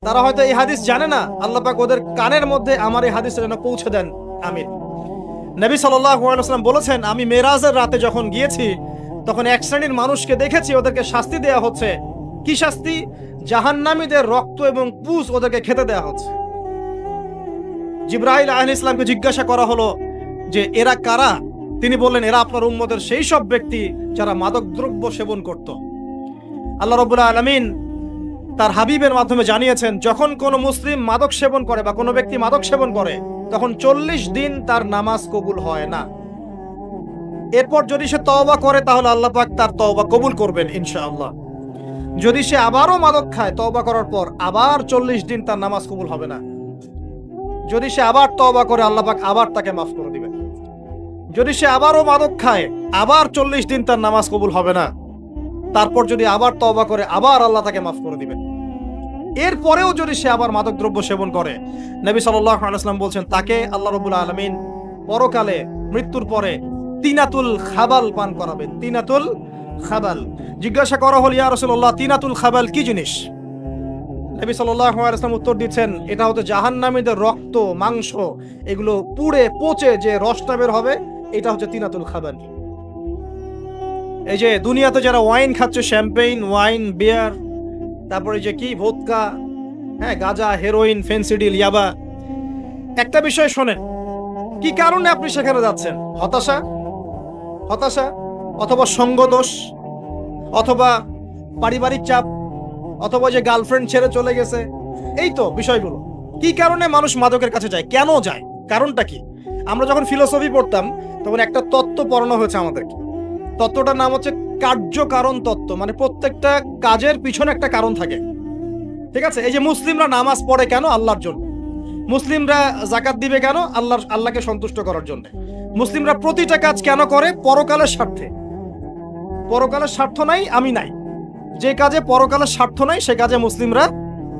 তারা হয়তো এই হাদিস জানে না, আল্লাহ পাক ওদের কানের মধ্যে আমার এই হাদিসটা যেন পৌঁছে দেন, আমিন। নবী সাল্লাল্লাহু আলাইহি ওয়াসাল্লাম বলেছেন, আমি মেরাজের রাতে যখন গিয়েছি তখন এক শ্রেণীর মানুষকে দেখেছি, ওদেরকে শাস্তি দেয়া হচ্ছে। কি শাস্তি? জাহান্নামীদের রক্ত এবং পুঁজ ওদেরকে খেতে দেয়া হচ্ছে। জিবরাইল আলাইহিস সালামকে জিজ্ঞাসা করা হলো যে এরা কারা? তিনি বললেন, এরা আপনার উম্মতের সেই সব ব্যক্তি যারা মাদক দ্রব্য সেবন করত। আল্লাহ রাব্বুল আলামিন তার হাবিবের মাধ্যমে জানিয়েছেন, যখন কোনো মুসলিম মাদক সেবন করে বা কোনো ব্যক্তি মাদক সেবন করে তখন 40 দিন তার নামাজ কবুল হয় না। এরপর যদি সে তওবা করে তাহলে আল্লাহ পাক তার তওবা কবুল করবেন ইনশাআল্লাহ। যদি সে আবারও মাদক খায় তওবা করার পর, আবার 40 দিন তার নামাজ কবুল হবে না। যদি সে আবার তওবা করে আল্লাহ পাক আবার তাকে মাফ করে দিবেন। যদি সে আবারও মাদক খায়, আবার 40 দিন তার নামাজ কবুল হবে না। তারপর যদি আবার তওবা করে, আবার আল্লাহ তাকে মাফ করে দিবেন। এরপরেও যদি সে আবার মাদক দ্রব্য সেবন করে, নবী সাল্লাল্লাহু আলাইহি ওয়াসাল্লাম বলছেন, তাকে আল্লাহ রাব্বুল আলামিন পরকালে মৃত্যুর পরে তিনাতুল খাবাল পান করাবেন। তিনাতুল খাবাল। জিজ্ঞাসা করা হল, ইয়া রাসূলুল্লাহ, তিনাতুল খাবাল কি জিনিস? নবী সাল্লাল্লাহু আলাইহি ওয়াসাল্লাম উত্তর দিচ্ছেন, এটা হচ্ছে জাহান্নামীদের রক্ত, মাংস, এগুলো পুড়ে পচে যে রসটা বের হবে, এটা হচ্ছে তিনাতুল খাবাল। এই যে দুনিয়াতে যারা ওয়াইন খাচ্ছে, শ্যাম্পেইন, ওয়াইন, বিয়ার, তারপরে যে কি ভোদকা, হ্যাঁ, গাঁজা, হেরোইন, ফেন্সিডিল, ইয়াবা, একটা বিষয় শোনেন, কি কারণে আপনি সেখানে যাচ্ছেন? হতাশা অথবা সঙ্গদোষ, অথবা পারিবারিক চাপ, অথবা যে গার্লফ্রেন্ড ছেড়ে চলে গেছে, এই তো বিষয়গুলো। কি কারণে মানুষ মাদকের কাছে যায়, কেন যায়, কারণটা কি? আমরা যখন ফিলোসফি পড়তাম তখন একটা তত্ত্ব পড়ানো হয়েছে আমাদেরকে। তত্ত্বটার নাম হচ্ছে কার্যকারণ তত্ত্ব। মানে প্রত্যেকটা কাজের পিছনে একটা কারণ থাকে, ঠিক আছে? এই যে মুসলিমরা নামাজ পড়ে কেন? আল্লাহর জন্য। মুসলিমরা যাকাত দিবে কেন? আল্লাহকে সন্তুষ্ট করার জন্য। মুসলিমরা প্রতিটা কাজ কেন করে? পরকালের স্বার্থে। পরকালের স্বার্থ নাই, আমি নাই। যে কাজে পরকালের স্বার্থ নাই সে কাজে মুসলিমরা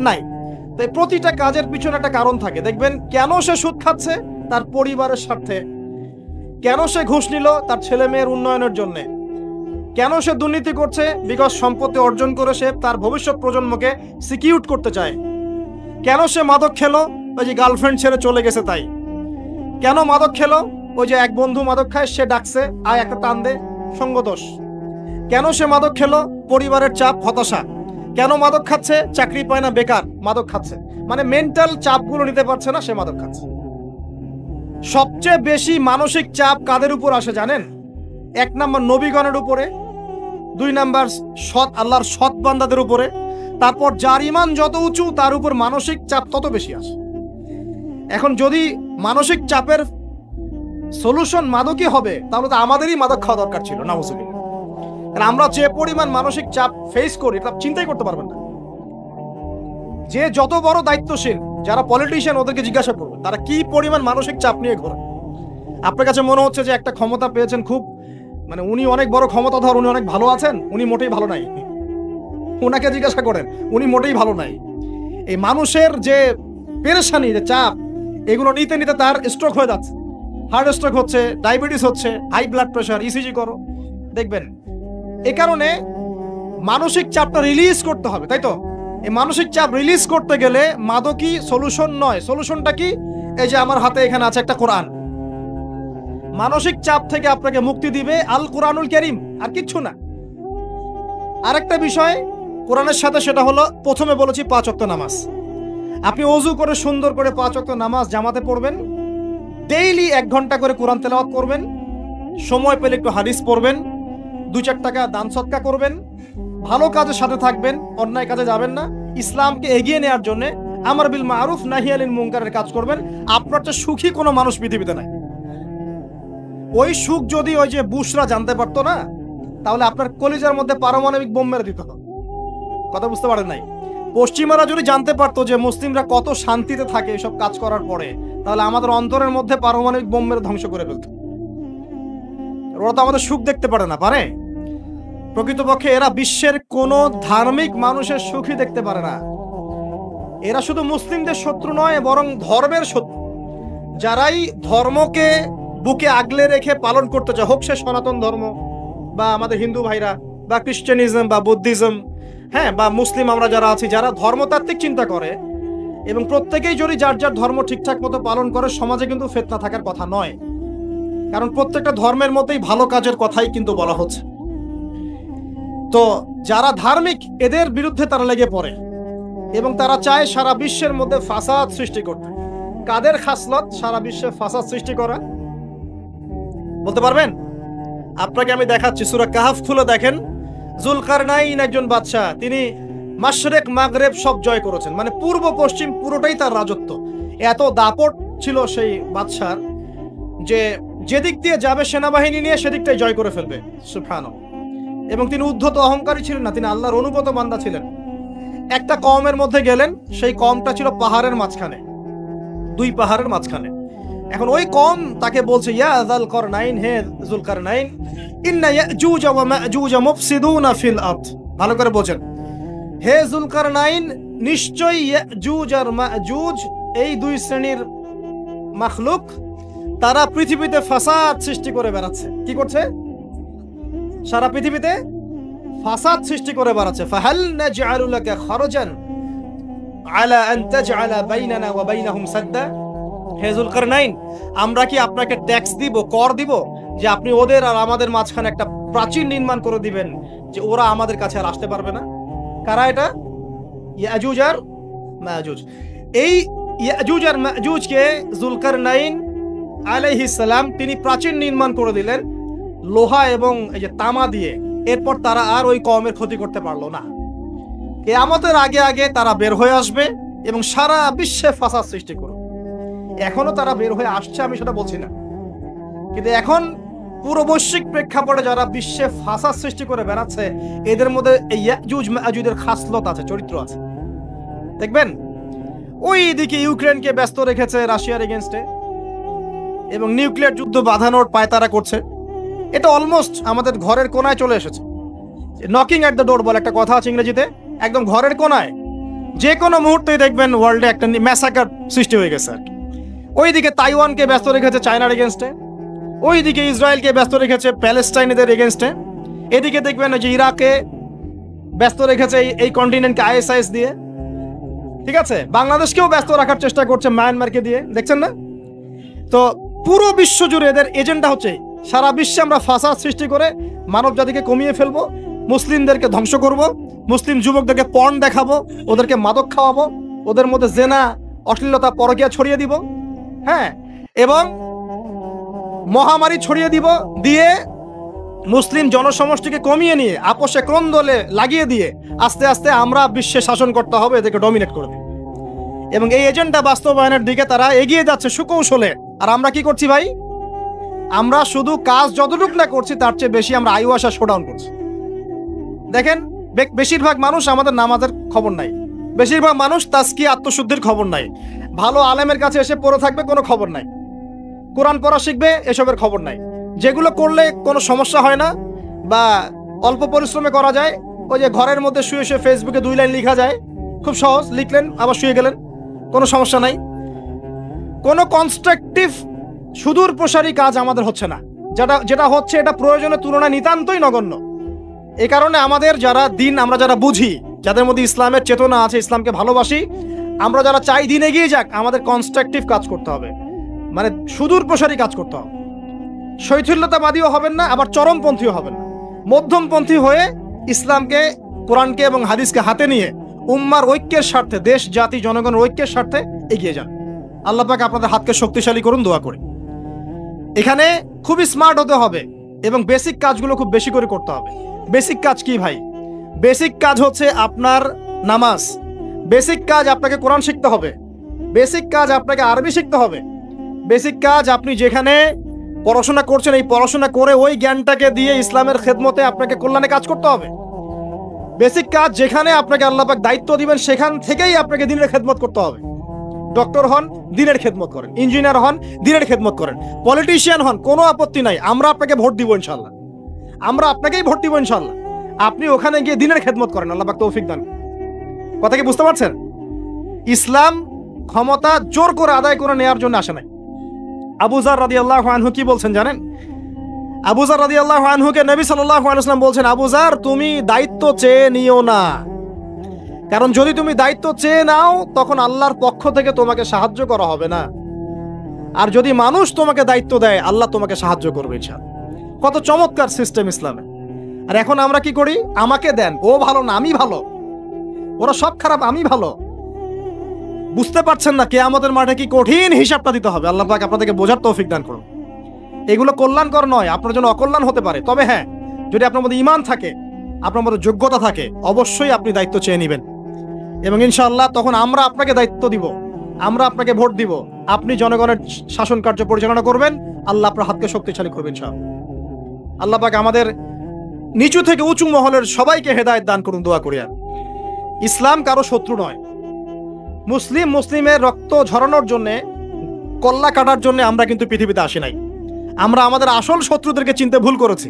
নাই। তাই প্রতিটা কাজের পিছনে একটা কারণ থাকে। দেখবেন, কেন সে সুদ খাচ্ছে? তার পরিবারের স্বার্থে। কেন সে ঘুষ নিল? তার ছেলে মেয়ের উন্নয়নের জন্য। কেন সে দুর্নীতি করছে? বিকজ সম্পত্তি অর্জন করে সে তার ভবিষ্যৎ প্রজন্মকে সিকিউর করতে চায়। কেন সে মাদক খেলো? ওই যে গার্লফ্রেন্ড ছেড়ে চলে গেছে তাই। কেন মাদক খেলো? ওই যে এক বন্ধু মাদক খায়, সে ডাকছে, আয় একটা টান দে, সঙ্গদোষ। কেন সে মাদক খেলো? পরিবারের চাপ, হতাশা। কেন মাদক খাচ্ছে? চাকরি পায় না, বেকার, মাদক খাচ্ছে। মানে মেন্টাল চাপগুলো নিতে পারছে না, সে মাদক খাচ্ছে। সবচেয়ে বেশি মানসিক চাপ কাদের উপর আসে জানেন? 1 নাম্বার নবীগণের উপরে, 2 নাম্বার আল্লাহর সৎ বান্দাদের উপরে, তারপর যার ঈমান যত উঁচু তার উপর মানসিক চাপ তত বেশি আসে। এখন যদি মানসিক চাপের সলিউশন মাদকই হবে, তাহলে তো আমাদেরই মাদক খাওয়া দরকার ছিল, নাউজুবিল্লাহ। কারণ আমরা যে পরিমাণ মানসিক চাপ ফেস করি তা চিন্তাই করতে পারবেন না। যে যত বড় দায়িত্বশীল, যারা পলিটিশিয়ান, ওদেরকে জিজ্ঞাসা করবেন তারা কি পরিমাণ মানসিক চাপ নিয়ে ঘোরে। আপনার কাছে মনে হচ্ছে যে একটা ক্ষমতা পেয়েছেন, খুব মানে উনি অনেক বড় ক্ষমতাধর, উনি অনেক ভালো আছেন, উনি মোটেই ভালো নাই। ওনাকে জিজ্ঞাসা করেন, উনি মোটেই ভালো নাই। এই মানুষের যে পেরেশানি, যে চাপ, এগুলো নিতে নিতে তার স্ট্রোক হয়ে যাচ্ছে, হার্ট স্ট্রোক হচ্ছে, ডায়াবেটিস হচ্ছে, হাই ব্লাড প্রেশার, ইসিজি করো, দেখবেন। এ কারণে মানসিক চাপটা রিলিজ করতে হবে, তাই তো? এই মানসিক চাপ রিলিজ করতে গেলে মাদকই সলিউশন নয়। সলিউশনটা কি? এই যে আমার হাতে এখানে আছে একটা কোরআন। মানসিক চাপ থেকে আপনাকে মুক্তি দিবে আল কোরআনুল কারীম, আর কিচ্ছু না। আরেকটা বিষয় কোরআনের সাথে, সেটা হলো, প্রথমে বলেছি 5 ওয়াক্ত নামাজ। আপনি ওযু করে সুন্দর করে 5 ওয়াক্ত নামাজ জামাতে পড়বেন, ডেইলি 1 ঘন্টা করে কোরআন তেলাওয়াত করবেন, সময় পেলে একটু হাদিস পড়বেন, 2-4 টাকা দান সদকা করবেন, ভালো কাজের সাথে থাকবেন, অন্যায় কাজে যাবেন না, ইসলামকে এগিয়ে নেওয়ার জন্য আমর বিল মারুফ নাহি আনিল মুনকারের কাজ করবেন। আপনার চেয়ে সুখী কোনো মানুষ পৃথিবীতে নাই। ওই সুখ যদি ওই যে বুশরা জানতে পারতো না, তাহলে আপনার কলিজার মধ্যে পারমাণবিক বোম মেরে দিত। কথা বুঝতে পারেন নাই? পশ্চিমারা যদি জানতে পারতো যে মুসলিমরা কত শান্তিতে থাকে এসব কাজ করার পরে, তাহলে আমাদের অন্তরের মধ্যে পারমাণবিক বোম মেরে ধ্বংস করে ফেলত। ওরা তো আমাদের সুখ দেখতে পারে না, পারে? প্রকৃতপক্ষে এরা বিশ্বের কোন ধার্মিক মানুষের সুখই দেখতে পারে না। এরা শুধু মুসলিমদের শত্রু নয়, বরং ধর্মের শত্রু। যারাই ধর্মকে বুকে আগলে রেখে পালন করতে চায়, হোক সে সনাতন ধর্ম বা আমাদের হিন্দু ভাইরা বা খ্রিস্টানিজম বা বুদ্ধিজম, হ্যাঁ, বা মুসলিম আমরা যারা আছি, যারা ধর্মতাত্ত্বিক চিন্তা করে, এবং প্রত্যেকেই যদি যার যার ধর্ম ঠিকঠাক মতো পালন করে সমাজে কিন্তু ফিতনা থাকার কথা নয়, কারণ প্রত্যেকটা ধর্মের মধ্যেই ভালো কাজের কথাই কিন্তু বলা হচ্ছে। তো যারা ধার্মিক এদের বিরুদ্ধে তারা লেগে পড়ে এবং তারা চায় সারা বিশ্বের মধ্যে ফাসাদ সৃষ্টি করতে। কাদের খাসলত সারা বিশ্বে ফাসাদ সৃষ্টি করা বলতে পারবেন? আপনাকে আমি দেখাচ্ছি, সূরা কাহাফ খুলে দেখেন। যুলকারনাইন একজন বাদশা, তিনি মাশরিক মাগরিব সব জয় করেছেন, মানে পূর্ব পশ্চিম পুরোটাই তার রাজত্ব। এত দাপট ছিল সেই বাদশার যে যেদিক দিয়ে যাবে সেনাবাহিনী নিয়ে সেদিকটাই জয় করে ফেলবে, সুবহানাল্লাহ। এবং তিনি উদ্ধত অহংকারী ছিলেন না, তিনি আল্লাহর অনুগত বান্দা ছিলেন। একটা কওমের মধ্যে গেলেন, সেই কওমটা ছিল পাহাড়ের মাঝখানে, দুই পাহাড়ের মাঝখানে। এখন ওই কওম তাকে বলছে, ইয়া যুলকারনাইন, হে যুলকারনাইন, ইন্না ইয়াজুজ ওয়া মাজুজ মুফসিদুনা ফিল আরদ। ভালো করে বোঝেন, হে যুলকারনাইন, নিশ্চয়ই ইয়াজুজ আর মাজুজ এই দুই শ্রেণীর মাখলুক, তারা পৃথিবীতে ফাসাদ সৃষ্টি করে বেড়াচ্ছে। কি করছে? সারা পৃথিবীতে ফাসাদ সৃষ্টি করে বেড়াচ্ছে। ফাহাল নাজআলু লাকা খরজান আলা আন তাজআলা বাইনানা ওয়া বাইনাহুম সাদ্দা। হে যুলকারনাইন, আমরা কি আপনাকে ট্যাক্স দিব, কর দিব, যে আপনি ওদের আর আমাদের মাঝখানে একটা প্রাচীর নির্মাণ করে দিবেন যে ওরা আমাদের কাছে আর আসতে পারবে না? কারা এটা? ইয়াজুজ আর মাজুজ। এই ইয়াজুজ আর মাজুজকে যুলকারনাইন আলাইহিস সালাম তিনি প্রাচীর নির্মাণ করে দিলেন লোহা এবং এই যে তামা দিয়ে। এরপর তারা আর ওই কওমের ক্ষতি করতে পারলো না। কিয়ামতের আগে আগে তারা বের হয়ে আসবে এবং সারা বিশ্বে ফাসাদ সৃষ্টি করবে। এখনো তারা বের হয়ে আসছে, আমি সেটা বলছি না, কিন্তু এখন পুরো বৈশ্বিক প্রেক্ষাপটে যারা বিশ্বে ফাসাদ সৃষ্টি করে বেড়াচ্ছে, এদের মধ্যে এই ইয়াজুজ মাজুজের খাসলত আছে, চরিত্র আছে। দেখবেন ওই দিকে ইউক্রেনকে ব্যস্ত রেখেছে রাশিয়ার এগেইনস্টে এবং নিউক্লিয়ার যুদ্ধ বাঁধানোর পায়তারা করছে। এটা অলমোস্ট আমাদের ঘরের কোনায় চলে এসেছে। নকিং অ্যাট দ্য ডোর বলে একটা কথা আছে ইংরেজিতে, একদম ঘরের কোনায়। যে কোনো মুহূর্তেই দেখবেন ওয়ার্ল্ডে একটা ম্যাসাকার সৃষ্টি হয়ে গেছে আর কি। ওইদিকে তাইওয়ানকে ব্যস্ত রেখেছে চায়নার এগেনস্টে, ওইদিকে ইসরায়েলকে ব্যস্ত রেখেছে প্যালেস্টাইনিদের এগেনস্টে, এদিকে দেখবেন যে ইরাকে ব্যস্ত রেখেছে এই কন্টিনেন্টকে আইএসআইএস দিয়ে, ঠিক আছে, বাংলাদেশকেও ব্যস্ত রাখার চেষ্টা করছে মায়ানমারকে দিয়ে, দেখছেন না? তো পুরো বিশ্ব জুড়ে এদের এজেন্ডা হচ্ছে সারা বিশ্বে আমরা ফাসাদ সৃষ্টি করে মানব জাতিকে কমিয়ে ফেলবো, মুসলিমদেরকে ধ্বংস করব, মুসলিম যুবকদেরকে পর্ন দেখাবো, ওদেরকে মাদক খাওয়াবো, ওদের মধ্যে জেনা, অশ্লীলতা, পরকীয়া ছড়িয়ে দিব, হ্যাঁ, এবং মহামারী ছড়িয়ে দিব, দিয়ে মুসলিম জনসমষ্টিকে কমিয়ে নিয়ে আপোষে ক্রন্দলে লাগিয়ে দিয়ে আস্তে আস্তে আমরা বিশ্বে শাসন করতে হবে, এদেরকে ডমিনেট করবে। এবং এই এজেন্ডা বাস্তবায়নের দিকে তারা এগিয়ে যাচ্ছে সুকৌশলে। আর আমরা কি করছি ভাই? আমরা শুধু কাজ যতটুকু না করছি তার চেয়ে বেশি আমরা আয়ু আশা শোডাউন করছি। দেখেন বেশিরভাগ মানুষ আমাদের নামাজের খবর নাই, বেশিরভাগ মানুষ তাজকিয়া আত্মশুদ্ধির খবর নাই, ভালো আলেমের কাছে এসে পড়ে থাকবে কোনো খবর নাই, কোরআন পড়া শিখবে এসবের খবর নাই। যেগুলো করলে কোনো সমস্যা হয় না বা অল্প পরিশ্রমে করা যায়, ওই যে ঘরের মধ্যে শুয়ে শুয়ে ফেসবুকে 2 লাইন লেখা যায়, খুব সহজ, লিখলেন আবার শুয়ে গেলেন, কোনো সমস্যা নাই। কোনো কনস্ট্রাকটিভ সুদূর প্রসারী কাজ আমাদের হচ্ছে না, যেটা হচ্ছে এটা প্রয়োজনের তুলনায় নিতান্তই নগণ্য। এই কারণে আমাদের যারা দিন, আমরা যারা বুঝি, যাদের মধ্যে ইসলামের চেতনা আছে, ইসলামকে ভালোবাসি, আমরা যারা চাই দিন এগিয়ে যাক, আমাদের কনস্ট্রাকটিভ কাজ করতে হবে, মানে সুদূর প্রসারী কাজ করতে হবে। শৈথিল্যতাবাদীও হবেন না, আবার চরমপন্থীও হবেন না, মধ্যমপন্থী হয়ে ইসলামকে, কোরআনকে এবং হাদিসকে হাতে নিয়ে উম্মার ঐক্যের স্বার্থে, দেশ জাতি জনগণের ঐক্যের স্বার্থে এগিয়ে যান। আল্লাহ পাক আপনাদের হাতকে শক্তিশালী করুন, দোয়া করি। এখানে খুবই স্মার্ট হতে হবে এবং বেসিক কাজগুলো খুব বেশি করে করতে হবে। বেসিক কাজ কি ভাই? বেসিক কাজ হচ্ছে আপনার নামাজ, বেসিক কাজ আপনাকে কোরআন শিখতে হবে, বেসিক কাজ আপনাকে আরবি শিখতে হবে, বেসিক কাজ আপনি যেখানে পড়াশোনা করছেন এই পড়াশোনা করে ওই জ্ঞানটাকে দিয়ে ইসলামের খেদমতে আপনাকে কল্যাণে কাজ করতে হবে। বেসিক কাজ যেখানে আপনাকে আল্লাহ পাক দায়িত্ব দিবেন সেখান থেকেই আপনাকে দিনের খেদমত করতে হবে। ডক্টর হন, দিনের খেদমত করেন, ইঞ্জিনিয়ার হন, দিনের খেদমত করেন, পলিটিশিয়ান হন, কোনো আপত্তি নাই, আমরা আপনাকে ভোট দিব ইনশাল্লাহ, আমরা আপনাকেই ভোট দিব ইনশাল্লাহ। আপনি ওখানে গিয়ে দিনের খেদমত করেন, আল্লাহ পাক তৌফিক দান। কথা কি বুঝতে পারছেন? ইসলাম ক্ষমতা জোর করে আদায় করে নেওয়ার জন্য আসে নাই। আবু যার রাদিয়াল্লাহু আনহু কি বলছেন জানেন? আবু যার রাদিয়াল্লাহু আনহুকে নবী সাল্লাল্লাহু আলাইহি ওয়াসাল্লাম বলছেন, আবু যার, তুমি দায়িত্ব চেয়ে নিও না, কারণ যদি তুমি দায়িত্ব চেয়ে নাও তখন আল্লাহর পক্ষ থেকে তোমাকে সাহায্য করা হবে না, আর যদি মানুষ তোমাকে দায়িত্ব দেয় আল্লাহ তোমাকে সাহায্য করবে ইনশাআল্লাহ। কত চমৎকার সিস্টেম ইসলামে। আর এখন আমরা কি করি, আমাকে দেন, ও ভালো না আমি ভালো, ওরা সব খারাপ আমি ভালো। বুঝতে পারছেন না কিয়ামতের মাঠে কি কঠিন হিসাবটা দিতে হবে। আল্লাহ পাক আপনাদেরকে বোঝার তৌফিক দান করুন। এগুলো কল্যাণকর নয়, আপনার জন্য অকল্যাণ হতে পারে। তবে হ্যাঁ, যদি আপনার মধ্যে ঈমান থাকে, আপনার মধ্যে যোগ্যতা থাকে, অবশ্যই আপনি দায়িত্ব চেয়ে নেবেন এবং ইনশাআল্লাহ তখন আমরা আপনাকে দায়িত্ব দিব, আমরা আপনাকে ভোট দিব, আপনি জনগণের শাসন কার্য পরিচালনা করবেন, আল্লাহ আপনার হাতকে শক্তিশালী করবেন ইনশাআল্লাহ। আল্লাহ পাক আমাদের নিচু থেকে উঁচু মহলের সবাইকে হেদায়েত দান করুন, দোয়া করি। ইসলাম কারো শত্রু নয়। মুসলিমের রক্ত ঝরানোর জন্যে, কল্লা কাটার জন্য আমরা কিন্তু পৃথিবীতে আসি নাই। আমরা আমাদের আসল শত্রুদেরকে চিনতে ভুল করেছি,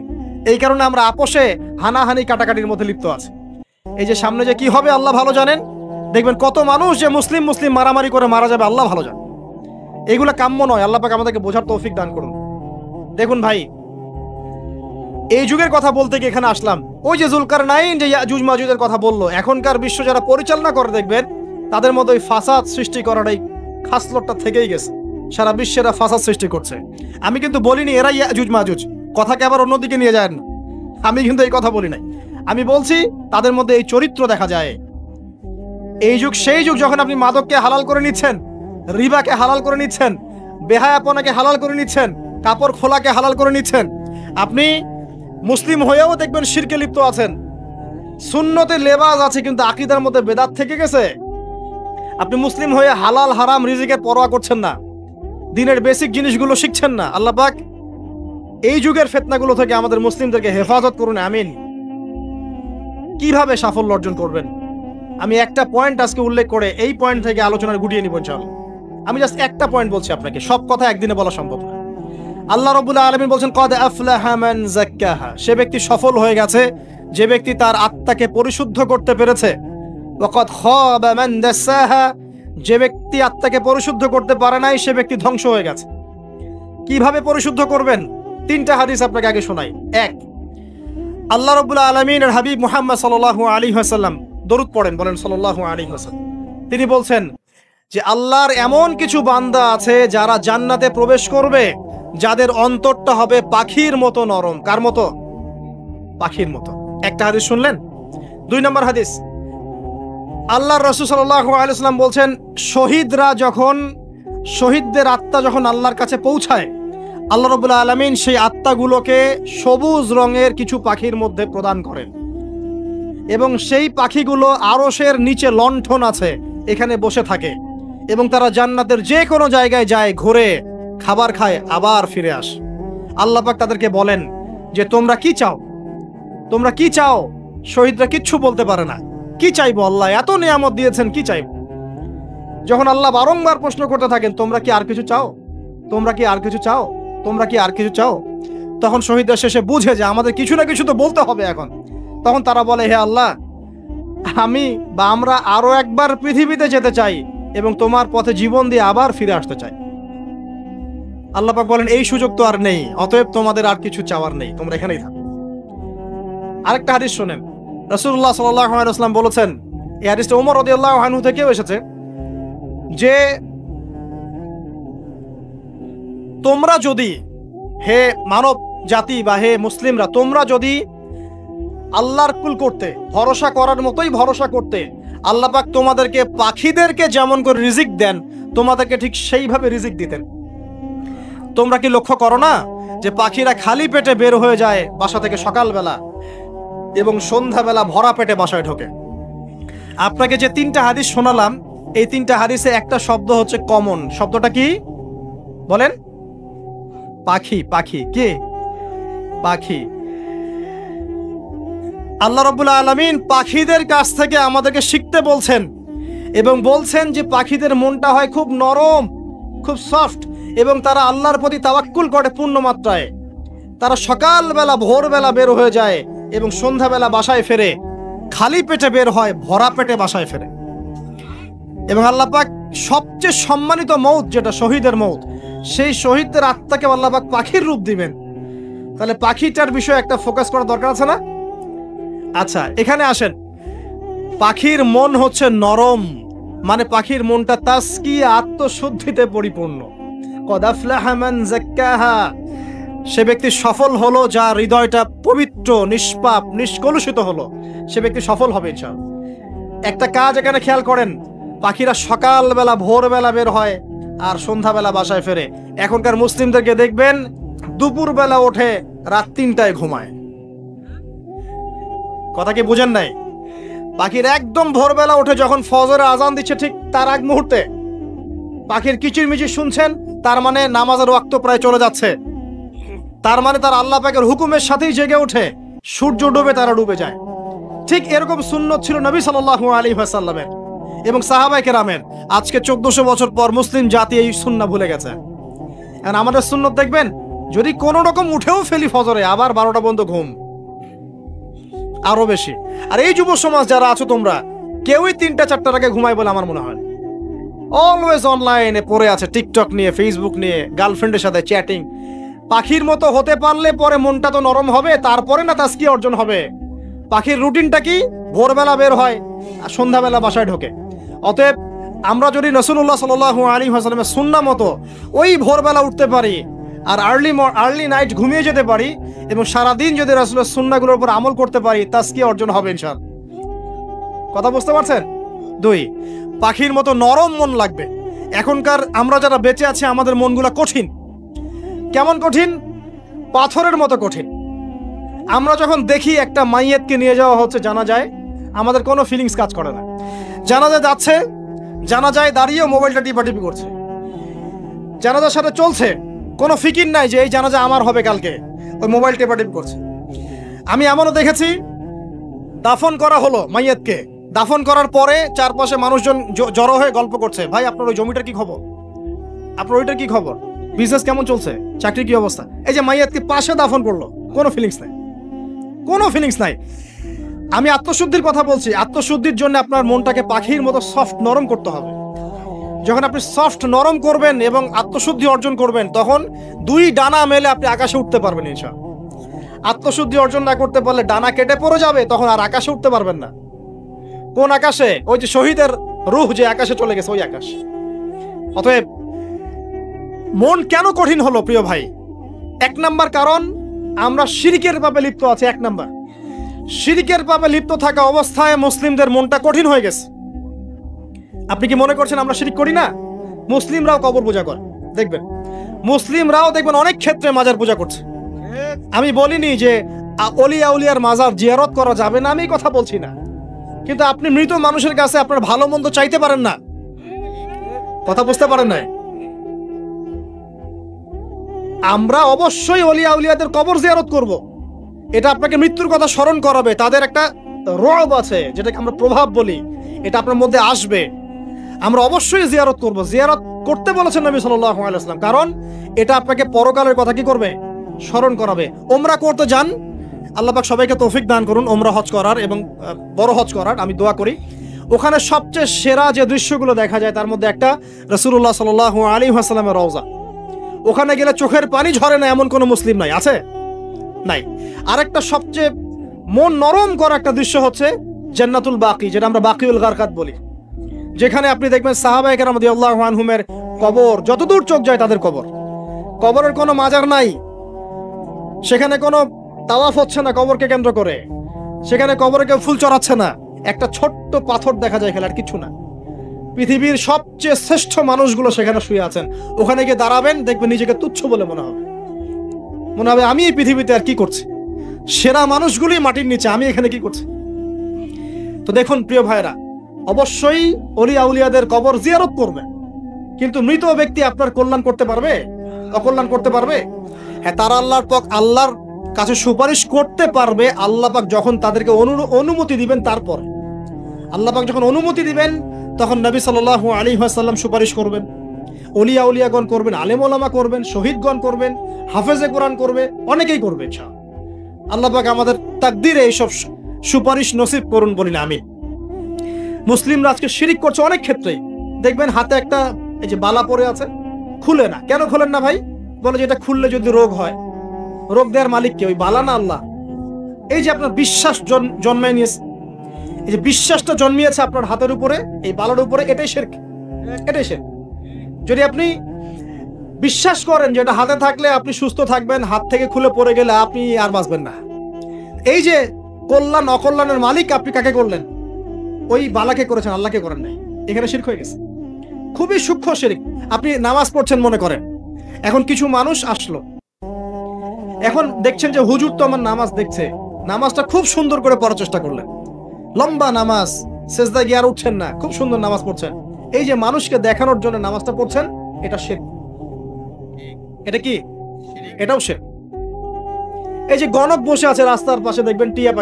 এই কারণে আমরা আপোষে হানাহানি কাটাকাটির মধ্যে লিপ্ত আছি। এই যে সামনে যে কি হবে আল্লাহ ভালো জানেন। দেখবেন কত মানুষ যে মুসলিম মারামারি করে মারা যাবে আল্লাহ ভালো জানেন। এগুলো কাম্য নয়। আল্লাহ পাক আমাদেরকে বোঝার তৌফিক দান করুন। দেখুন ভাই, এই যুগের কথা বলতে গিয়ে এখানে আসলাম। ওই যে যুলকারনাইন যে ইয়াজুজ মাজুজের কথা বললো, এখনকার বিশ্ব যারা পরিচালনা করে দেখবেন তাদের মধ্যে ওই ফাসাদ সৃষ্টি করার এই খাসলতটা থেকেই গেছে। সারা বিশ্বেরা ফাসাদ সৃষ্টি করছে। আমি কিন্তু বলিনি এরা ইয়াজুজ মাজুজ, কথাকে আবার অন্যদিকে নিয়ে যায় না, আমি কিন্তু এই কথা বলি নাই। আমি বলছি তাদের মধ্যে এই চরিত্র দেখা যায়। এই যুগ সেই যুগ যখন আপনি মাদককে হালাল করে নিচ্ছেন, রিবাকে হালাল করে নিচ্ছেন, বেহায়াপনাকে হালাল করে নিচ্ছেন, কাপড় খোলাকে হালাল করে নিচ্ছেন। আপনি মুসলিম হয়েও দেখবেন শিরকে লিপ্ত আছেন, সুন্নতে লেবাস আছে কিন্তু আকীদার মধ্যে বেদাত থেকে গেছে। আপনি মুসলিম হয়ে হালাল হারাম রিজিকের পরোয়া করছেন না, দিনের বেসিক জিনিসগুলো শিখছেন না। আল্লাহ পাক এই যুগের ফিতনাগুলো থেকে আমাদের মুসলিমদেরকে হেফাজত করুন, আমিন। কিভাবে সাফল্য অর্জন করবেন আমি একটা পয়েন্ট আজকে উল্লেখ করে এই পয়েন্ট থেকে আলোচনার গুটিয়ে নিব ইনশাআল্লাহ। আমি জাস্ট একটা পয়েন্ট বলছি আপনাকে, সব কথা একদিনে বলা সম্ভব না। আল্লাহ রাব্বুল আলামিন বলছেন কদ আফলাহা মান যাক্কাহা, সে ব্যক্তি সফল হয়ে গেছে যে ব্যক্তি তার আত্মাকে পরিশুদ্ধ করতে পেরেছে। ওয়া কদ খাবা মান দাসাহা, যে ব্যক্তি আত্মাকে পরিশুদ্ধ করতে পারে নাই সে ব্যক্তি ধ্বংস হয়ে গেছে। কিভাবে পরিশুদ্ধ করবেন? তিনটা হাদিস আপনাকে আগে শোনাই। এক, আল্লাহ রাব্বুল আলামিনের হাবিব মুহাম্মদ সাল্লাল্লাহু আলাইহি ওয়াসাল্লাম, দরুদ পড়েন, বলেন সাল্লাল্লাহু আলাইহি ওয়াসাল্লাম। তিনি বলছেন যে আল্লাহর এমন কিছু বান্দা আছে যারা জান্নাতে প্রবেশ করবে যাদের অন্তরটা হবে পাখির মতো নরম। কার মতো? পাখির মতো। একটা হাদিস শুনলেন। দুই নম্বর হাদিস, আল্লাহর রাসূল সাল্লাল্লাহু আলাইহি ওয়াসাল্লাম বলছেন শহীদদের আত্মা যখন আল্লাহর কাছে পৌঁছায়, আল্লাহ রাব্বুল আলামিন সেই আত্মাগুলোকে সবুজ রঙের কিছু পাখির মধ্যে প্রদান করেন এবং সেই পাখিগুলো আরশের নিচে লণ্ঠন আছে এখানে বসে থাকে এবং তারা জান্নাতের যে কোনো জায়গায় যায়, ঘুরে খাবার খায়, আবার ফিরে আসে। আল্লাহ পাক তাদেরকে বলেন যে তোমরা কি চাও, তোমরা কি চাও? শহীদরা কিচ্ছু বলতে পারে না, কি চাইবো? আল্লাহ এত নিয়ামত দিয়েছেন, কি চাইবো? যখন আল্লাহ বারংবার প্রশ্ন করতে থাকেন তোমরা কি আর কিছু চাও, তোমরা কি আর কিছু চাও, তোমরা কি আর কিছু চাও, তখন শহীদরা শেষে বুঝে যে আমাদের কিছু না কিছু তো বলতে হবে এখন। তখন তারা বলে হে আল্লাহ, আমরা আরো একবার পৃথিবীতে যেতে চাই এবং তোমার পথে জীবন দিয়ে আবার ফিরে আসতে চাই। আল্লাহ পাক বলেন এই সুযোগ তো আর নেই, অতএব তোমাদের আর কিছু চাওয়ার নেই, তোমরা এখানেই থাকো। আরেকটা হাদিস শোনেন, রাসূলুল্লাহ সাল্লাল্লাহু আলাইহি ওয়াসাল্লাম বলেছেন, এই হাদিসটা ওমর রাদিয়াল্লাহু আনহু থেকেও এসেছে, যে তোমরা যদি, হে মানব জাতি বা হে মুসলিমরা, তোমরা যদি আল্লাহর কুল করতে, ভরসা করার মতোই ভরসা করতে, আল্লাহ পাক তোমাদেরকে পাখিদেরকে যেমন করে রিজিক দেন তোমাদেরকে ঠিক সেইভাবে রিজিক দিতেন। তোমরা কি লক্ষ্য করো না যে পাখিরা খালি পেটে বের হয়ে যায় বাসা থেকে সকালবেলা এবং সন্ধ্যাবেলা ভরা পেটে বাসায় ঢোকে? আপনাকে যে তিনটা হাদিস শোনালাম, এই তিনটা হাদিসে একটা শব্দ হচ্ছে কমন। শব্দটা কি বলেন? পাখি। পাখি কি? পাখি। আল্লাহ রাব্বুল আলামিন পাখিদের কাছ থেকে আমাদেরকে শিখতে বলছেন এবং বলছেন যে পাখিদের মনটা হয় খুব নরম, খুব সফট এবং তারা আল্লাহর প্রতি তাওয়াক্কুল করে পূর্ণ মাত্রায়। তারা সকালবেলা ভোরবেলা বের হয়ে যায় এবং সন্ধ্যাবেলা বাসায় ফেরে, খালি পেটে বের হয়, ভরা পেটে বাসায় ফেরে। এবং আল্লাহ পাক সবচেয়ে সম্মানিত মৌত যেটা শহীদের মৌত, সেই শহীদদের আত্মাকে আল্লাহ পাক পাখির রূপ দিবেন। তাহলে পাখিটার বিষয়ে একটা ফোকাস করা দরকার আছে না? আচ্ছা, এখানে আসেন, পাখির মন হচ্ছে নরম, মানে পাখির মনটা তাসকিয়া, আত্মশুদ্ধিতে পরিপূর্ণ। কদ আফলাহা মান যাক্কাহা, সে ব্যক্তি সফল হলো যার হৃদয়টা পবিত্র, নিষ্পাপ, নিষ্কলুষিত হলো, সে ব্যক্তি সফল হবে ইনশাআল্লাহ। একটা কাজ এখানে খেয়াল করেন, পাখিরা সকালবেলা ভোরবেলা বের হয় আর সন্ধ্যাবেলা বাসায় ফেরে। এখনকার মুসলিমদেরকে দেখবেন দুপুরবেলা ওঠে, রাত 3টায় ঘুমায়। কথা কি বুঝেন নাই? পাখির একদম ভোরবেলা ওঠে, যখন ফজরের আজান দিচ্ছে ঠিক তার আগ মুহূর্তে পাখির কিচিরমিচির শুনছেন, তার মানে নামাজের ওয়াক্ত প্রায় চলে যাচ্ছে, তার মানে তার আল্লাহ পাকের হুকুমের সাথেই জেগে ওঠে, সূর্য ডুবে তারা ডুবে যায়। ঠিক এরকম সুন্নত ছিল নবী সাল্লাল্লাহু আলাইহি ওয়াসাল্লামের এবং সাহাবায়ে কেরামের। আজকে 1400 বছর পর মুসলিম জাতি এই সুন্নাহ ভুলে গেছে। আর আমাদের সুন্নত দেখবেন, যদি কোনো রকম উঠেও ফেলি ফজরে, আবার 12টা পর্যন্ত ঘুম, আরো বেশি। আর এই যুব সমাজ যারা আছো তোমরা, কেউই 3টা-4টার আগে ঘুমায় বলে আমার মনে হয়। অলওয়েজ অনলাইনে পড়ে আছে, টিকটক নিয়ে, ফেসবুক নিয়ে, গার্লফ্রেন্ডের সাথে চ্যাটিং। পাখির মতো হতে পারলে পরে মনটা তো নরম হবে, তারপরে না তাসকিয়া অর্জন হবে। পাখির রুটিনটা কি? ভোরবেলা বের হয় আর সন্ধ্যাবেলা বাসায় ঢোকে। অতএব আমরা যদি রাসূলুল্লাহ সাল্লাল্লাহু আলাইহি ওয়াসাল্লামের সুন্নাহ মতো ওই ভোরবেলা উঠতে পারি আর আর্লি নাইট ঘুমিয়ে যেতে পারি এবং সারাদিন যদি রাসূলের সুন্নাহগুলোর উপর আমল করতে পারি, তাসকিয়া অর্জন হবে ইনশাআল্লাহ। কথা বুঝতে পারছেন? 2, পাখির মতো নরম মন লাগবে। এখনকার আমরা যারা বেঁচে আছি, আমাদের মনগুলো কঠিন। কেমন কঠিন? পাথরের মতো কঠিন। আমরা যখন দেখি একটা মাইয়াতকে নিয়ে যাওয়া হচ্ছে জানাজায়, আমাদের কোনো ফিলিংস কাজ করে না। জানাজা যাচ্ছে, জানাজায় দাঁড়িয়ে মোবাইলটা টিপাটিপি করছে, জানাজার সাথে চলছে, কোনো ফিকির নাই যে এই জানাজা আমার হবে কালকে, ওই মোবাইল টিপাটিপি করছে। আমি এমনও দেখেছি, দাফন করা হলো মাইয়াতকে, দাফন করার পরে চারপাশে মানুষজন জড়ো হয়ে গল্প করছে, ভাই আপনার ওই জমিটার কি খবর, আপনার ওইটার কি খবর, বিজনেস কেমন চলছে, চাকরি কি অবস্থা। এই যে মাইয়াতকে পাশে দাফন করলো, কোনো ফিলিংস নাই, কোনো ফিলিংস নাই। আমি আত্মশুদ্ধির কথা বলছি। আত্মশুদ্ধির জন্য আপনার মনটাকে পাখির মতো সফট, নরম করতে হবে। যখন আপনি সফট, নরম করবেন এবং আত্মশুদ্ধি অর্জন করবেন, তখন 2 ডানা মেলে আপনি আকাশে উঠতে পারবেন ইনশাআল্লাহ। আত্মশুদ্ধি অর্জন না করতে পারলে ডানা কেটে পড়ে যাবে, তখন আর আকাশে উঠতে পারবেন না। কোন আকাশে? ওই যে শহীদের রূহ যে আকাশে চলে গেছে, ওই আকাশ। অতএব মন কেন কঠিন হলো প্রিয় ভাই? 1 নাম্বার কারণ, আমরা শিরকের পাপে লিপ্ত আছি। 1 নাম্বার, শিরকের পাপে লিপ্ত থাকা অবস্থায় মুসলিমদের মনটা কঠিন হয়ে গেছে। আপনি কি মনে করছেন আমরা শিরক করি না? মুসলিমরাও কবর পূজা করে, দেখবেন মুসলিমরাও দেখবেন অনেক ক্ষেত্রে মাজার পূজা করছে। আমি বলিনি যে অলি আউলিয়ার মাজার জিয়ারত করা যাবে না, আমি কথা বলছি না, কিন্তু আপনি মৃত মানুষের কাছে আপনার ভালো মন্দ চাইতে পারেন না। কথা বুঝতে পারেন না? আমরা অবশ্যই অলি আউলিয়াদের কবর জিয়ারত করব, এটা আপনাকে মৃত্যুর কথা স্মরণ করাবে। তাদের একটা রব আছে, যেটাকে আমরা প্রভাব বলি, এটা আপনার মধ্যে আসবে। আমরা অবশ্যই জিয়ারত করব। জিয়ারত করতে বলেছেন নবী সাল্লাল্লাহু আলাইহি ওয়াসাল্লাম, কারণ এটা আপনাকে পরকালের কথা কি করবে? স্মরণ করাবে। ওমরা করতে যান, আল্লাহ পাক সবাইকে তৌফিক দান করুন ওমরা হজ করার এবং বড় হজ করার, আমি দোয়া করি। ওখানে সবচেয়ে সেরা যে দৃশ্যগুলো দেখা যায়, তার মধ্যে একটা রাসূলুল্লাহ সাল্লাল্লাহু আলাইহি ওয়াসাল্লামের রওজা। ওখানে গেলে চোখের পানি ঝরে না এমন কোনো মুসলিম নাই, আছে? নাই। আরেকটা সবচেয়ে মন নরম করা একটা দৃশ্য হচ্ছে জান্নাতুল বাকি, যেটা আমরা বাকিউল গারকাত বলি, যেখানে আপনি দেখবেন সাহাবায়ে কেরাম রাদিয়াল্লাহু আনহুমের কবর, যতদূর চোখ যায় তাদের কবর। কবরের কোনো মাজার নাই, সেখানে কোনো তাওয়াফ হচ্ছে না কবরকে কেন্দ্র করে, সেখানে কবরে কেউ ফুল চড়াচ্ছে না, একটা ছোট্ট পাথর দেখা যায়, খেলার কিছু না। পৃথিবীর সবচেয়ে শ্রেষ্ঠ মানুষগুলো সেখানে শুয়ে আছেন। ওখানে গিয়ে দাঁড়াবেন, দেখবেন নিজেকে তুচ্ছ বলে মনে হবে, মনে হবে আমি এই পৃথিবীতে আর কি করছি। সেরা মানুষগুলি মাটির নিচে, আমি এখানে কি করছি। তো দেখুন প্রিয় ভাইরা, অবশ্যই অলি আউলিয়াদের কবর জিয়ারত করবে, কিন্তু মৃত ব্যক্তি আপনার কল্যাণ করতে পারবে? অকল্যাণ করতে পারবে? হ্যাঁ, তারা আল্লাহর কাছে সুপারিশ করতে পারবে আল্লাহ পাক যখন তাদেরকে অনুমতি দিবেন। তারপর আল্লাহ পাক যখন অনুমতি দিবেন, তখন নবী সাল্লাল্লাহু আলাইহি ওয়াসাল্লাম সুপারিশ করবেন, ওলিয়া উলিয়াগণ করবেন, আলেম ওলামা করবেন, শহীদগণ করবেন, হাফেজে কোরআন করবে, অনেকেই করবে। আল্লাহ পাক আমাদের তাকদীরে এইসব সুপারিশ নসিব করুন, বলি না আমি। মুসলিমরা আজকে শিরিক করছে অনেক ক্ষেত্রেই। দেখবেন হাতে একটা এই যে বালা পরে আছে, খুলে না। কেন খোলেন না ভাই? বলে যে এটা খুললে যদি রোগ হয়। রোগ দেওয়ার মালিক কে? ওই বালা না আল্লাহ? এই যে আপনার বিশ্বাস জন্মায় নিয়েছে, এই যে বিশ্বাসটা জন্মিয়েছে আপনার হাতের উপরে, এই বালার উপরে, এটাই শিরক, এটাই শিরক। যদি আপনি বিশ্বাস করেন যে এটা হাতে থাকলে আপনি সুস্থ থাকবেন, হাত থেকে খুলে পড়ে গেলে আপনি আর বাঁচবেন না, এই যে কল্যাণ অকল্যাণের মালিক আপনি কাকে করলেন? ওই বালাকে করেছেন, আল্লাহকে করেন নাই, এখানে শিরক হয়ে গেছে। খুবই সূক্ষ্ম শিরক। আপনি নামাজ পড়ছেন মনে করেন, এখন কিছু মানুষ আসলো, এখন দেখছেন যে হুজুর তো আমার নামাজ দেখছে, নামাজটা খুব সুন্দর করে পড়ার চেষ্টা করলেন, লম্বা নামাজ, সেজদা গিয়ে আর উঠছেন না, খুব সুন্দর নামাজ পড়ছেন। এই যে মানুষকে দেখানোর জন্য নামাজটা পড়ছেন, এটা শিরক। এটা কি? এটাও শিরক। এই যে গণক বসে আছে রাস্তার পাশে, দেখবেন টিয়া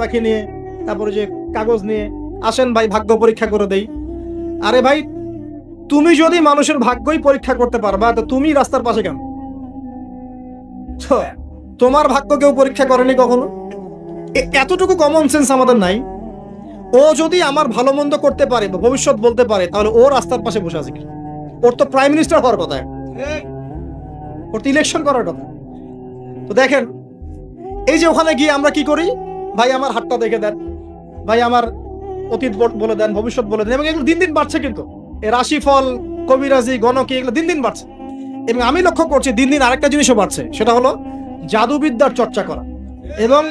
পাখি নিয়ে, তারপরে যে কাগজ নিয়ে, আসেন ভাই ভাগ্য পরীক্ষা করে দেই। আরে ভাই, তুমি যদি মানুষের ভাগ্যই পরীক্ষা করতে পারবা, তো তুমি রাস্তার পাশে কেন? তোমার ভাগ্য কেউ পরীক্ষা করেনি কখনো? এতটুকু কমন সেন্স আমাদের নাই? ও যদি আমার ভালো মন্দ করতে পারে বা ভবিষ্যৎ বলতে পারে, তাহলে ও রাস্তার পাশে বসে আছে কি? ওর তো প্রাইম মিনিস্টার হওয়ার কথা, ওর তো ইলেকশন করার কথা। তো দেখেন, এই যে ওখানে গিয়ে আমরা কি করি, ভাই আমার হাতটা দেখে দেন, ভাই আমার অতীত বলে দেন, ভবিষ্যৎ বলে দেন, এবং এগুলো দিন দিন বাড়ছে। কিন্তু এই রাশিফল, কবিরাজি, গণকি, এগুলো দিন দিন বাড়ছে। এবং আমি লক্ষ্য করছি দিন দিন আরেকটা জিনিসও বাড়ছে, সেটা হলো জাদুবিদ্যার চর্চা করা। এবং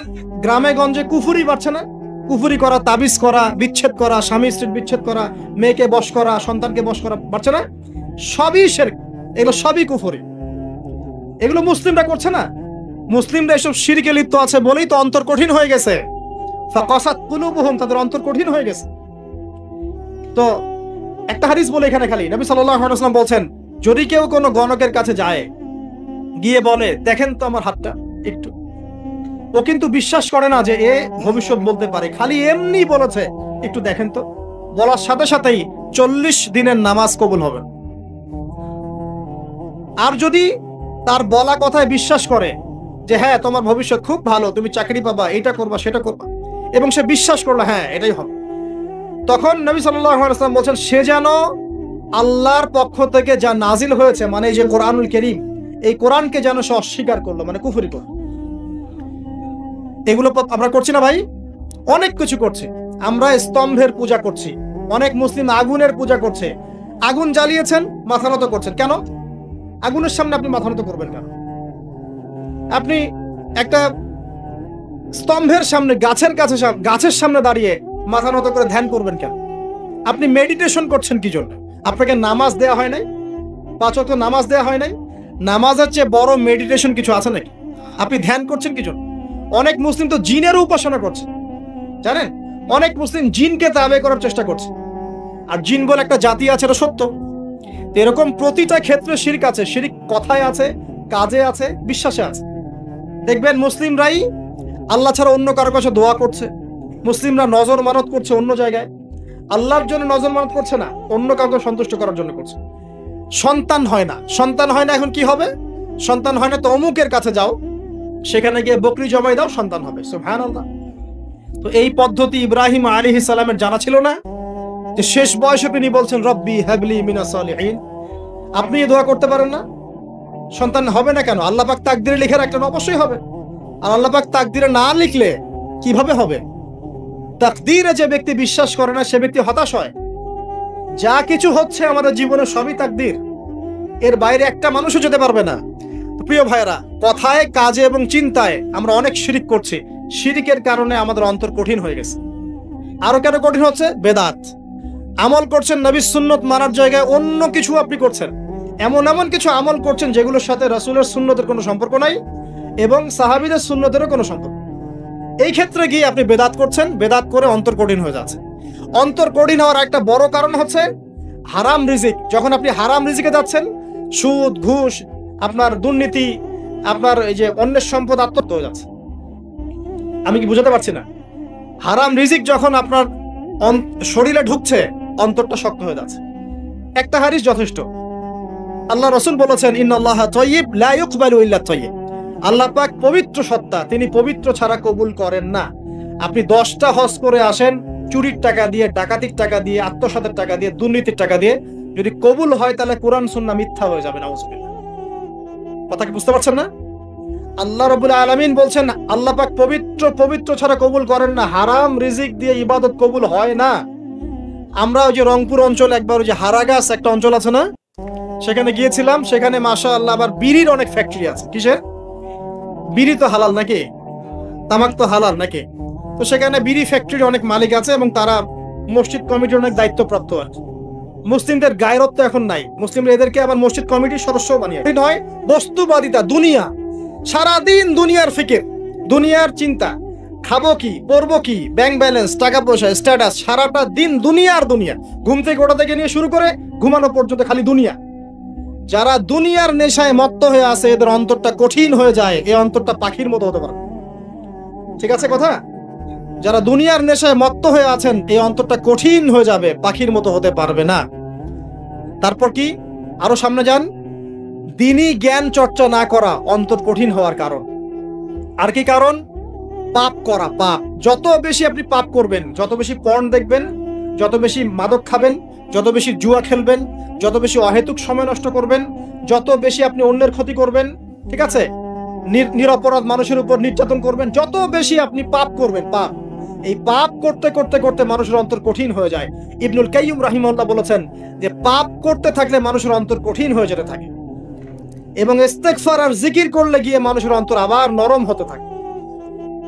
গ্রামে গঞ্জে কুফুরি বাড়ছে না? কুফুরি করা, তাবিজ করা, বিচ্ছেদ করা, স্বামী স্ত্রীর বিচ্ছেদ করা, মেয়েকে বশ করা, সন্তানকে বশ করা বাড়ছে না? সবই শিরক, এগুলো সবই কুফুরি। এগুলো মুসলিমরা করছে না। মুসলিমরা এসব শিরকে লিপ্ত আছে বলেই তো অন্তর কঠিন হয়ে গেছে। ফাকাসাত কুলুবুহুম, তাদের অন্তর কঠিন হয়ে গেছে। তো একটা হাদিস বলে এখানে খালি, নবী সাল্লাল্লাহু আলাইহি ওয়াসাল্লাম বলছেন, যদি কেউ কোনো গণকের কাছে যায়, গিয়ে বলে দেখেন তো আমার হাতটা একটু, ও কিন্তু বিশ্বাস করে না যে এ ভবিষ্যৎ বলতে পারে, খালি এমনি বলেছে একটু দেখেন তো, বলার সাথে সাথেই 40 দিনের নামাজ কবুল হবে। আর যদি তার বলা কথায় বিশ্বাস করে যে হ্যাঁ তোমার ভবিষ্যৎ খুব ভালো, তুমি চাকরি পাবা, এটা করবা সেটা করবা, এবং সে বিশ্বাস করলো হ্যাঁ এটাই হবে, তখন নবী সাল্লাল্লাহু আলাইহি ওয়াসাল্লাম বলছেন সে যেন আল্লাহর পক্ষ থেকে যা নাজিল হয়েছে, মানে এই যে কোরআনুল কারীম, এই কোরআনকে যেন সে অস্বীকার করলো, মানে কুফরি করলো। এগুলো আমরা করছি না ভাই? অনেক কিছু করছি আমরা। স্তম্ভের পূজা করছি, অনেক মুসলিম আগুনের পূজা করছে। আগুন জ্বালিয়েছেন, মাথা নত করছেন কেন? আগুনের সামনে আপনি মাথা নত করবেন কেন? আপনি একটা স্তম্ভের সামনে, গাছের সামনে দাঁড়িয়ে মাথা নত করে ধ্যান করবেন কেন? আপনি মেডিটেশন করছেন কি জন্য? আপনাকে নামাজ দেয়া হয় নাই? 5 ওয়াক্ত নামাজ দেয়া হয় নাই? নামাজের চেয়ে বড় মেডিটেশন কিছু আছে নাকি? আপনি ধ্যান করছেন কি জন্য? অনেক মুসলিম তো জিনের উপাসনা করছে, জানেন? অনেক মুসলিম জিনকে তাবে করার চেষ্টা করছে। আর জিন বলে একটা জাতি আছে, এটা সত্য। এরকম প্রতিটা ক্ষেত্রে শিরক আছে। শিরক কথায় আছে, কাজে আছে, বিশ্বাসে আছে। দেখবেন মুসলিমরাই আল্লাহ ছাড়া অন্য কারো কাছে দোয়া করছে, মুসলিমরা নজর মানত করছে অন্য জায়গায়, আল্লাহর জন্য নজর মানত করছে না, অন্য কাউকে সন্তুষ্ট করার জন্য করছে। সন্তান হয় না, এখন কি হবে? সন্তান হয় না তো অমুকের কাছে যাও, সেখানে গিয়ে বকরি জমাই দাও, সন্তান হবে। সুবহানাল্লাহ। তো এই পদ্ধতি ইব্রাহিম আলাইহিস সালামের জানা ছিল না যে শেষ বয়সে তিনি বলছেন রব্বি হাবলি মিনাস সালিহিন? আপনি এই দোয়া করতে পারেন না? সন্তান হবে না কেন? আল্লাহ পাক তাকদিরে লিখে রাখলেন, অবশ্যই হবে। আর আল্লাহ পাক তাকদিরে না লিখলে কিভাবে হবে? তাকদিরে যে ব্যক্তি বিশ্বাস করে না সে ব্যক্তি হতাশ হয়। যা কিছু হচ্ছে আমাদের জীবনে সবই তাকদির, এর বাইরে একটা মানুষও যেতে পারবে না। প্রিয় ভাইরা, কথায়, কাজে এবং চিন্তায় আমরা অনেক শিরক করছি। শিরকের কারণে আমাদের অন্তর কঠিন হয়ে গেছে। আরো কেন কঠিন হচ্ছে? বেদাত। আমল করছেন নবীর সুন্নত মানার জায়গায় অন্য কিছু আপনি করছেন, এমন কিছু আমল করছেন যেগুলোর সাথে রাসূলের সুন্নতের কোনো সম্পর্ক নাই এবং সাহাবীদের সুন্নতেরও কোনো সম্পর্ক। এই ক্ষেত্রে গিয়ে আপনি বেদাত করছেন, বেদাত করে অন্তর কঠিন হয়ে যাচ্ছে। অন্তর কঠিন হওয়ার একটা বড় কারণ হচ্ছে হারাম রিজিক। যখন আপনি হারাম রিজিকে যাচ্ছেন, সুদ, ঘুষ, আপনার দুর্নীতি, আপনার এই যে অন্যের সম্পদ আত্মসাৎ হয়ে যাচ্ছে। আমি কি বুঝাতে পারছি না? হারাম রিজিক যখন আপনার শরীরে ঢুকছে, অন্তরটা শক্ত হয়ে যাচ্ছে। একটা হাদিস যথেষ্ট। আল্লাহ রাসূল বলেছেন ইন্নাল্লাহা তাইয়্যিব লা ইকবালু ইল্লা তাইয়্যিব। আল্লাহ পাক পবিত্র সত্তা, তিনি পবিত্র ছাড়া কবুল করেন না। আপনি 10টা হজ করে আসেন, চুরির টাকা দিয়ে, ডাকাতির টাকা দিয়ে, আত্মসাতের টাকা দিয়ে, দুর্নীতির টাকা দিয়ে, যদি কবুল হয় তাহলে কোরআন সুন্নাহ মিথ্যা হয়ে যাবে। নাউজুবিল্লাহ। কথা কি বুঝতে পারছেন না? আল্লাহ রাব্বুল আলামিন বলছেন আল্লাহ পাক পবিত্র পবিত্র ছাড়া কবুল করেন না, হারাম রিজিক দিয়ে ইবাদত কবুল হয় না। আমরা ওই যে রংপুর অঞ্চল একবার ওই যে হারাগাছ একটা অঞ্চল আছে না, সেখানে গিয়েছিলাম। সেখানে মাশাআল্লাহ আবার বিড়ির অনেক ফ্যাক্টরি আছে। কিসের? বিড়ি তো হালাল নাকি, তামাক তো হালাল নাকি। তো সেখানে বিড়ি ফ্যাক্টরির অনেক মালিক আছে এবং তারা মসজিদ কমিটির অনেক দায়িত্বপ্রাপ্ত আছে। মুসলিমদের গায়রত্ব এখন নাই, মুসলিমরা এদেরকে আবার মসজিদ কমিটির সদস্য বানিয়ে নয়। বস্তুবাদিতা, দুনিয়া, সারাদিন দুনিয়ার ফিকির, দুনিয়ার চিন্তা, খাবো কি, পরবো কি, ব্যাংক ব্যালেন্স, টাকা পয়সা, স্ট্যাটাস, সারাটা দিন দুনিয়ার দুনিয়া। ঘুম থেকে ওটা থেকে নিয়ে শুরু করে ঘুমানো পর্যন্ত খালি দুনিয়া। যারা দুনিয়ার নেশায় মত্ত হয়ে আছে এদের অন্তরটা কঠিন হয়ে যায়, এই অন্তরটা পাখির মতো হতে পারে। ঠিক আছে কথা? যারা দুনিয়ার নেশায় মত্ত হয়ে আছেন এই অন্তরটা কঠিন হয়ে যাবে, পাখির মতো হতে পারবে না। তারপর কি? আরো সামনে যান। দিনই জ্ঞান চর্চা না করা অন্তর কঠিন হওয়ার কারণ। আর কি কারণ? পাপ করা, পাপ। যত বেশি আপনি পাপ করবেন, যত বেশি পর্ন দেখবেন, যত বেশি মাদক খাবেন, যত বেশি জুয়া খেলবেন, যত বেশি অহেতুক সময় নষ্ট করবেন, যত বেশি আপনি অন্যের ক্ষতি করবেন, ঠিক আছে, নিরপরাধ মানুষের উপর নির্যাতন করবেন, যত বেশি আপনি পাপ করবেন, পাপ, এই পাপ করতে করতে করতে মানুষের অন্তর কঠিন হয়ে যায়। ইবনুল কাইয়্যিম রাহিমাহুল্লাহ বলেছেন যে পাপ করতে থাকলে মানুষের অন্তর কঠিন হয়ে যেতে থাকে এবং ইস্তেগফার আর জিকির করলে গিয়ে মানুষের অন্তর আবার নরম হতে থাকে।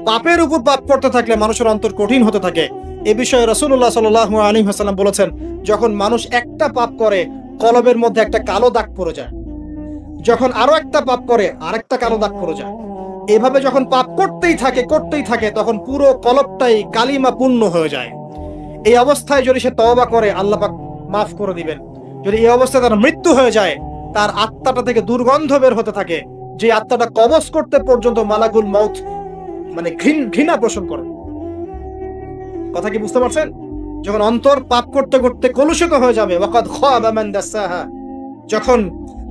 পাপের উপর পাপ করতে থাকলে মানুষের অন্তর কঠিন হতে থাকে। এ বিষয়ে রাসূলুল্লাহ সাল্লাল্লাহু আলাইহি ওয়াসাল্লাম বলেছেন, যখন মানুষ একটা পাপ করে কলবের মধ্যে একটা কালো দাগ পড়ে যায়, যখন আরো একটা পাপ করে আরেকটা কালো দাগ পড়ে যায়। এভাবে যখন পাপ করতেই থাকে তখন পুরো কলবটাই কালিমা পূর্ণ হয়ে যায়। এই অবস্থায় যদি সে তওবা করে আল্লাহ পাক মাফ করে দিবেন। যদি এই অবস্থায় তার মৃত্যু হয়ে যায়, তার আত্মাটা থেকে দুর্গন্ধ বের হতে থাকে, যে আত্মাটা কবজ করতে পর্যন্ত মালাকুল মউত মানে ঘৃণা পোষণ করে। কথা কি বুঝতে পারছেন? যখন অন্তর পাপ করতে করতে কলুষিত হয়ে যাবে, ওয়াকাদ খাবা মান দাসাহা, যখন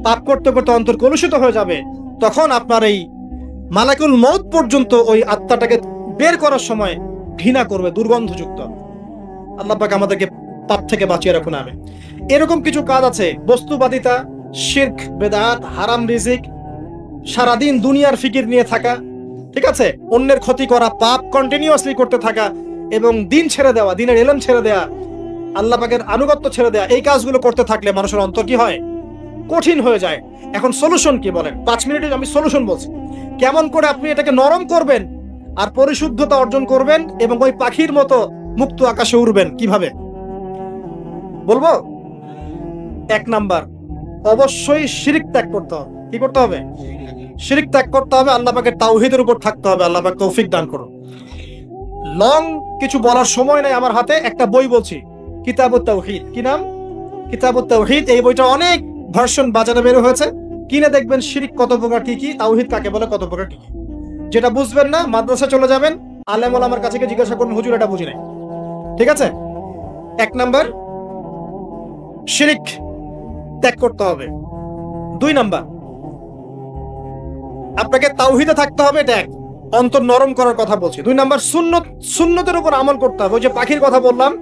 পাপ করতে করতে অন্তর কলুষিত হয়ে যাবে, তখন আপনার এই মালাকুল মউত পর্যন্ত ওই আত্মাটাকে বের করার সময় ঘৃণা করবে, দুর্গন্ধযুক্ত। আল্লাহ পাক আমাদেরকে পাপ থেকে বাঁচিয়ে রাখুন। আমিন। এরকম কিছু কাজ আছে, বস্তুবাদিতা, শিরক, বেদাত, হারাম রিজিক, সারাদিন দুনিয়ার ফিকির নিয়ে থাকা, ঠিক আছে, অন্যের ক্ষতি করা, পাপ কন্টিনিউয়াসলি করতে থাকা এবং দিন ছেড়ে দেওয়া, দিনের এলেম ছেড়ে দেওয়া, আল্লাহ পাকের আনুগত্য ছেড়ে দেওয়া, এই কাজগুলো করতে থাকলে মানুষের অন্তর কি হয়? কঠিন হয়ে যায়। এখন সলিউশন কি বলেন? 5 মিনিটে আমি সলিউশন বলছি, কেমন করে আপনি এটাকে নরম করবেন আর পরিশুদ্ধতা অর্জন করবেন এবং ওই পাখির মতো মুক্ত আকাশে উড়বেন। কিভাবে বলবো? 1 নাম্বার, অবশ্যই শিরক ত্যাগ করতে হবে। কি করতে হবে? শিরক ত্যাগ করতে হবে। আল্লাহ পাকের তাওহীদের উপর থাকতে হবে। আল্লাহ পাক তৌফিক দান করুন। লং কিছু বলার সময় নাই আমার হাতে, একটা বই বলছি, কিতাবুত তাওহীদ। কি নাম? কিতাবুত তাওহীদ। এই বইটা অনেক ভার্সন বাজারে বের হয়েছে, কিনে দেখবেন শিরক কত প্রকার, কি কি, তাওহীদ কাকে বলে, কত প্রকার কি কি। যেটা বুঝবেন না মাদ্রাসা চলে যাবেন, আলেম ওলামার কাছে গিয়ে জিজ্ঞাসা করুন, হুজুর এটা বুঝি নাই। ঠিক আছে? 1 নাম্বার, শিরক ত্যাগ করতে হবে। 2 নাম্বার, আপনাকে তাওহীদে থাকতে হবে। এটা এক, অন্তর নরম করার কথা বলছি। 2 নাম্বার, সুন্নতের উপর আমল করতে হবে। ওই যে পাখির কথা বললাম,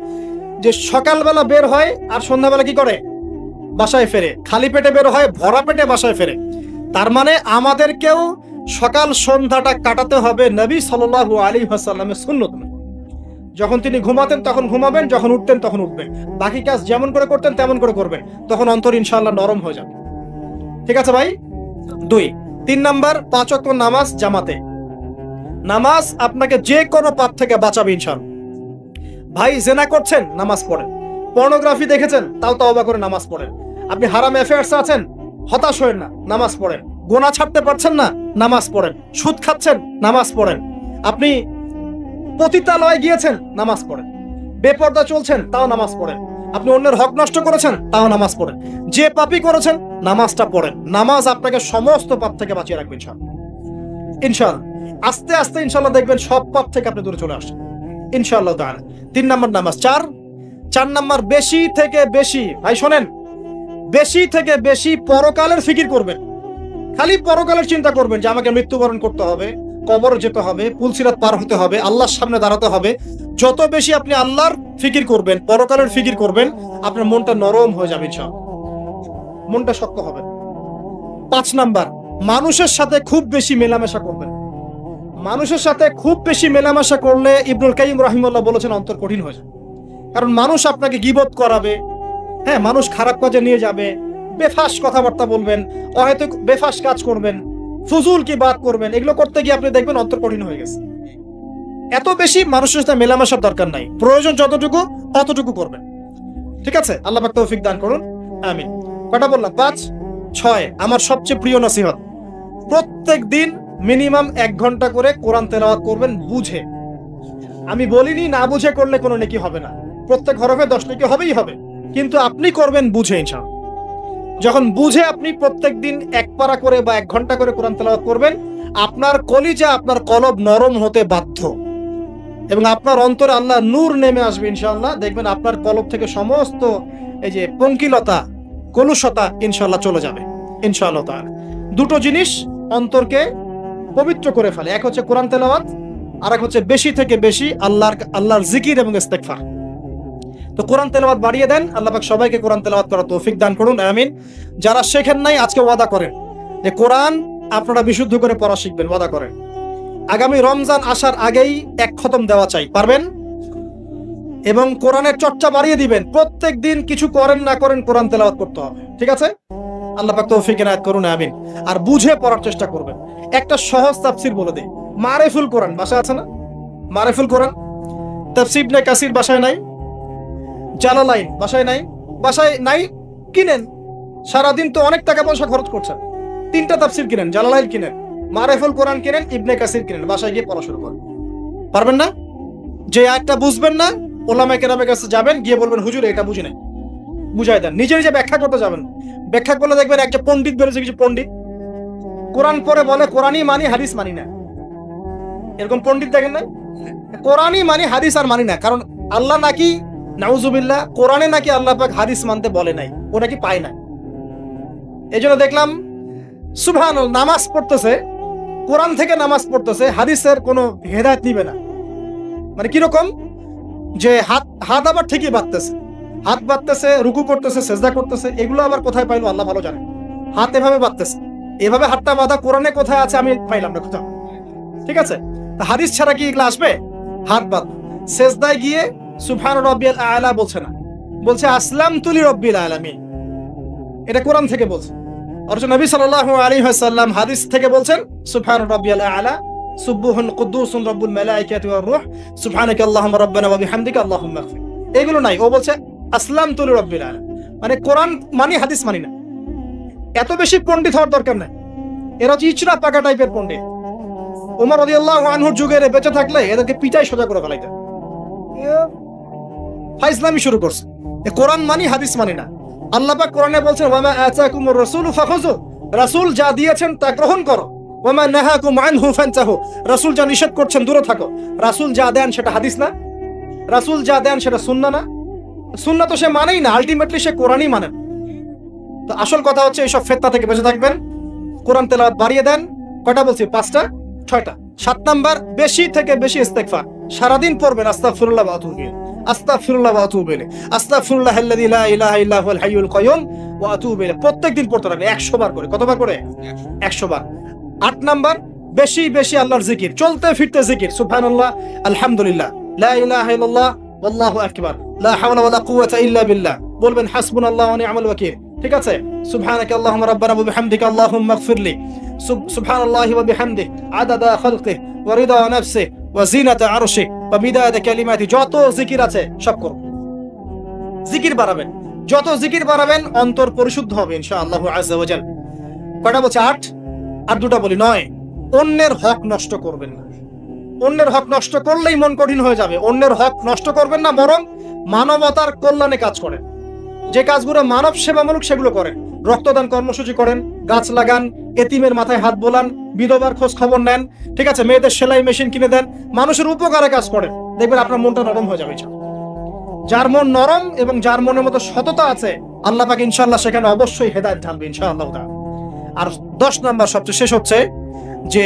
যে সকালবেলা বের হয় আর সন্ধ্যাবেলা কি করে? বাসায় ফেরে। খালি পেটে বের হয়, ভরা পেটে বাসায় ফেরে। তার মানে আমাদেরকেও সকাল সন্ধ্যাটা কাটাতে হবে নবী সাল্লাল্লাহু আলাইহি ওয়াসাল্লামের সুন্নত। যখন তিনি ঘুমাতেন তখন ঘুমাবেন, যখন উঠতেন তখন উঠবেন, বাকি কাজ যেমন করে করতেন তেমন করে করবেন, তখন অন্তর ইনশাআল্লাহ নরম হয়ে যাবে। ঠিক আছে ভাই? 2। 3 নাম্বার, 5 ওয়াক্ত নামাজ জামাতে। নামাজ আপনাকে যে কোনো পাপ থেকে বাঁচাবে ইনশাআল্লাহ। ভাই জেনা করছেন, নামাজ পড়েন। পর্নোগ্রাফি দেখেছেন, তাও তওবা করে নামাজ পড়েন। আপনি হারাম অ্যাফেয়ার্সে আছেন, হতাশ হয়েন না, নামাজ পড়েন। গোনা ছাড়তে পারছেন না, নামাজ পড়েন। সুদ খাচ্ছেন, নামাজ পড়েন। আপনি পতিতালয়ে গিয়েছেন, নামাজ পড়েন। বেপর্দা চলছেন, তাও নামাজ পড়েন। আপনি অন্যের হক নষ্ট করেছেন, তাও নামাজ পড়েন। যে পাপই করেছেন, নামাজটা পড়েন। নামাজ আপনাকে সমস্ত পাপ থেকে বাঁচিয়ে রাখবে ইনশাআল্লাহ। ইনশাআল্লাহ আস্তে আস্তে ইনশাআল্লাহ দেখবেন সব পাপ থেকে আপনি দূরে চলে আসছেন ইনশাআল্লাহ তাআলা। 3 নাম্বার নামাজ। 4 নাম্বার, বেশি থেকে বেশি, ভাই শোনেন, বেশি থেকে বেশি পরকালের ফিকির করবেন। খালি পরকালের চিন্তা করবেন যে আমাকে মৃত্যুবরণ করতে হবে, কবরে যেতে হবে, পুলসিরাত পার হতে হবে, আল্লাহর সামনে দাঁড়াতে হবে। যত বেশি আপনি আল্লাহর ফিকির করবেন, পরকালের ফিকির করবেন, আপনার মনটা নরম হয়ে যাবে ইনশাআল্লাহ, মনটা শক্ত হবে। 5 নাম্বার, মানুষের সাথে খুব বেশি মেলামেশা করবেন। মানুষের সাথে খুব বেশি মেলামেশা করলে ইবনুল কাইয়িম রাহিমাহুল্লাহ বলেছেন অন্তর কঠিন হয়ে যায়। কারণ মানুষ আপনাকে গীবত করাবে, হ্যাঁ, মানুষ খারাপ কাজে নিয়ে যাবে, বেফাস কথাবার্তা বলবেন, হয়তো বেফাস কাজ করবেন, ফুজুল কি বাত করবেন, এগুলো করতে গিয়ে আপনি দেখবেন অন্তর কঠিন হয়ে গেছে। এত বেশি মানুষের সাথে মেলামেশার দরকার নাই, প্রয়োজন যতটুকু ততটুকু করবেন। ঠিক আছে, আল্লাহ পাক তৌফিক দান করুন, আমিন। কটা বললাম? 5, 6। আমার সবচেয়ে প্রিয় নসিহত, প্রত্যেক দিন মিনিমাম 1 ঘন্টা করে কোরআন তেলাওয়াত করবেন বুঝে। আমি বলিনি না বুঝে করলে কোনো নেকি হবে না, প্রত্যেক হরফে 10 নেকি হবেই হবে, কিন্তু আপনি করবেন বুঝে ইনশাআল্লাহ। যখন বুঝে আপনি প্রত্যেক দিন 1 পারা করে বা 1 ঘন্টা করে কোরআন তেলাওয়াত করবেন, আপনার কলিজা, আপনার কলব নরম হতে বাধ্য, এবং আপনার অন্তরে আল্লাহ নূর নেমে আসবে ইনশাআল্লাহ। দেখবেন আপনার কলব থেকে সমস্ত এই যে পঙ্কিলতা, কলুষতা ইনশাআল্লাহ চলে যাবে ইনশাআল্লাহ তাআলা। দুটো জিনিস অন্তরকে পবিত্র করে ফেলে, এক হচ্ছে কোরআন তেলাওয়াত, আর এক হচ্ছে বেশি থেকে বেশি আল্লাহর জিকির এবং ইস্তেগফার। তো কোরআন তেলাওয়াত বাড়িয়ে দেন, আল্লাহ পাক সবাইকে কোরআন তেলাওয়াত করার তৌফিক দান করুন, আমিন। যারা শেখেন নাই আজকে ওয়াদা করেন যে কোরআন আপনারা বিশুদ্ধ করে পড়া শিখবেন, ওয়াদা করেন। আগামী রমজান আসার আগেই 1 খতম দেওয়া চাই, পারবেন? এবং কোরআনের চর্চা বাড়িয়ে দিবেন, প্রত্যেক দিন কিছু করেন না করেন কোরআন তেলাওয়াত করতে হবে, ঠিক আছে? আল্লাহ পাক তৌফিক এনায়েত করুন, আমিন। আর বুঝে পড়ার চেষ্টা করবেন। একটা সহজ তাফসীর বলে দেই, মারিফুল কোরআন বাসায় আছে না? মারিফুল কোরআন, তাফসীর ইবনে কাসির বাসায় নাই, জালালাইন বাসায় নাই, বাসায় নাই কিনেন। সারাদিন তো অনেক টাকা পয়সা খরচ করছেন, 3টা তাফসীর কিনেন, জালালাইন কিনেন, মারিফুল কোরআন কিনেন, ইবনে কাসির কিনেন, বাসায় গিয়ে পড়া শুরু করেন। পারবেন না? যে আয়াতটা বুঝবেন না, ওলামায়ে কেরামের কাছে যাবেন, গিয়ে বলবেন হুজুর এটা বুঝি নাই, বুঝাই দেন। নিজে নিজে ব্যাখ্যা করতে যাবেন, ব্যাখ্যা করলে দেখবেন একটা পণ্ডিত বেরোছে, কিছু পণ্ডিত কোরআন পরে বলে কোরআনই মানি হাদিস মানি না। এরকম পণ্ডিত দেখেন না? কোরআনই মানি হাদিস আর মানি না, কারণ আল্লাহ নাকি নাউজুবিল্লাহ কোরআনে নাকি আল্লাহ পাক হাদিস মানতে বলে নাই, ও নাকি পায় না। এই জন্য দেখলাম সুবহানাল্লাহ নামাজ পড়তেছে, কোরআন থেকে নামাজ পড়তেছে, হাদিসের কোনো হেদায়েত নিবে না। মানে কিরকম যে হাত আবার ঠিকই বাঁধতেছে, হাত বাঁধতেছে, রুকু করতেছে, সেজদা করতেছে, এগুলো আবার কোথায় পাইলো আল্লাহ ভালো জানে। হাত এভাবে বাঁধতেছে, এভাবে হাতটা বাঁধা কোরআনে কোথায় আছে আমি পাইলাম না কোথাও, ঠিক আছে? হাদিস ছাড়া কি এগুলো আসবে? হাত বাঁধ, সেজদায় গিয়ে সুবহান রাব্বিয়াল আ'লা বলছে না, বলছে আসলামতু লিরাব্বিল আলামিন, এটা কোরআন থেকে বলছে। অথচ নবী সাল্লাল্লাহু আলাইহি ওয়াসাল্লাম হাদিস থেকে বলছেন সুবহান রাব্বিয়াল আ'লা সুবহুন কুদ্দুসুন রাব্বুল মালাইকাতি ওয়ার রূহ সুবহানাকা আল্লাহুম্মা রাব্বানা ওয়া বিহামদিকা আল্লাহুম্মা ইগফির। এগুলো নাই, ও বলছে আসলামতু লিরাব্বিল আলামিন, মানে কোরআন মানি হাদিস মানি না। এত বেশি পণ্ডিত হওয়ার দরকার নাই, এরা হচ্ছে ইচরা পাকা টাইপের পণ্ডিত। ওমর রাদিয়াল্লাহু আনহুর যুগে বেঁচে থাকলে এদেরকে পিটাই সোজা করে ফেলাইতেন, ফাইজলামি শুরু করছে, কোরআন মানি হাদিস মানি না। আল্লাহ পাক কোরআনে বলছেন ওয়ামা আতাকুমুর রাসূলু ফাখুযু, রাসূল যা দিয়েছেন তা গ্রহণ করো, ওয়ামা নাহাকুম আনহু ফান্তাহু, রাসূল যা নিষেধ করছেন দূরে থাকো। রাসূল যা দেন সেটা হাদিস না, রাসূল যা দেন সেটা সুন্নাহ না, সুন্নাহ তো সে মানেই না, আলটিমেটলি সে কোরআনই মানেন। তো আসল কথা হচ্ছে এইসব ফিতনা থেকে বেঁচে থাকবেন, কোরআন তেলাওয়াত বাড়িয়ে দেন। কয়টা বলছি? 5টা 6টা। 7 নাম্বার, বেশি থেকে বেশি ইস্তেগফার, সারাদিন পড়বেন আস্তাগফিরুল্লাহ ওয়া আতুবু ইলাইহি, আস্তাগফিরুল্লাহ ওয়া আতুবু ইলাইহি, আস্তাগফিরুল্লাহাল্লাযী লা ইলাহা ইল্লা হুয়াল হাইয়ুল কাইয়ুম ওয়া আতুবু ইলাইহি। প্রত্যেকদিন পড়তে থাকবেন 100 বার করে। কতবার করে? 100 বার। 8 নাম্বার, বেশি বেশি আল্লাহর জিকির, চলতে ফিরতে জিকির, সুবহানাল্লাহ, আলহামদুলিল্লাহ, লা ইলাহা ইল্লাল্লাহ, আল্লাহু আকবার, লা হাওলা ওয়ালা কুওয়াতা ইল্লা বিল্লাহ, বলবেন হাসবুনাল্লাহু ওয়া নি'মাল ওয়াকিল, ঠিক আছে? সুবহানাকা আল্লাহুম্মা রাব্বানা ওয়া বিহামদিকা আল্লাহুম্মা ইগফিরলি, সুবহানাল্লাহি ওয়া বিহামদিহি আদাদা খালকিহি ওয়া রিদা নাফসিহি ওয়া জিনাতা আরশিহি ওয়া মিদাদা কালিমাতিহি। যত জিকির আছে সব করুন, জিকির বাড়াবেন, যত জিকির বাড়াবেন অন্তর পরিশুদ্ধ হবে ইনশাআল্লাহ আযজা ওয়া জাল। কয়টা বলছে? 8। আর 2টা বলি, 9। অন্যের হক নষ্ট করবেন না। অন্যের হক নষ্ট করলেই মন কঠিন হয়ে যাবে। অন্যের হক নষ্ট করবেন না, বরং মানবতার কল্যাণে কাজ করেন। যে কাজগুলো মানব সেবামূলক সেগুলো করেন, রক্তদান কর্মসূচি করেন, গাছ লাগান, এতিমের মাথায় হাত বোলান, বিধবার খোঁজ খবর নেন, ঠিক আছে? মেয়েদের সেলাই মেশিন কিনে দেন, মানুষের উপকারে কাজ করেন, দেখবেন আপনার মনটা নরম হয়ে যাবে। যার মন নরম এবং যার মনের মতো সততা আছে, আল্লাহ পাক ইনশাআল্লাহ সেখানে অবশ্যই হেদায়েত ঢালবে ইনশাআল্লাহ। আর 10 নাম্বার সবচেয়ে শেষ হচ্ছে যে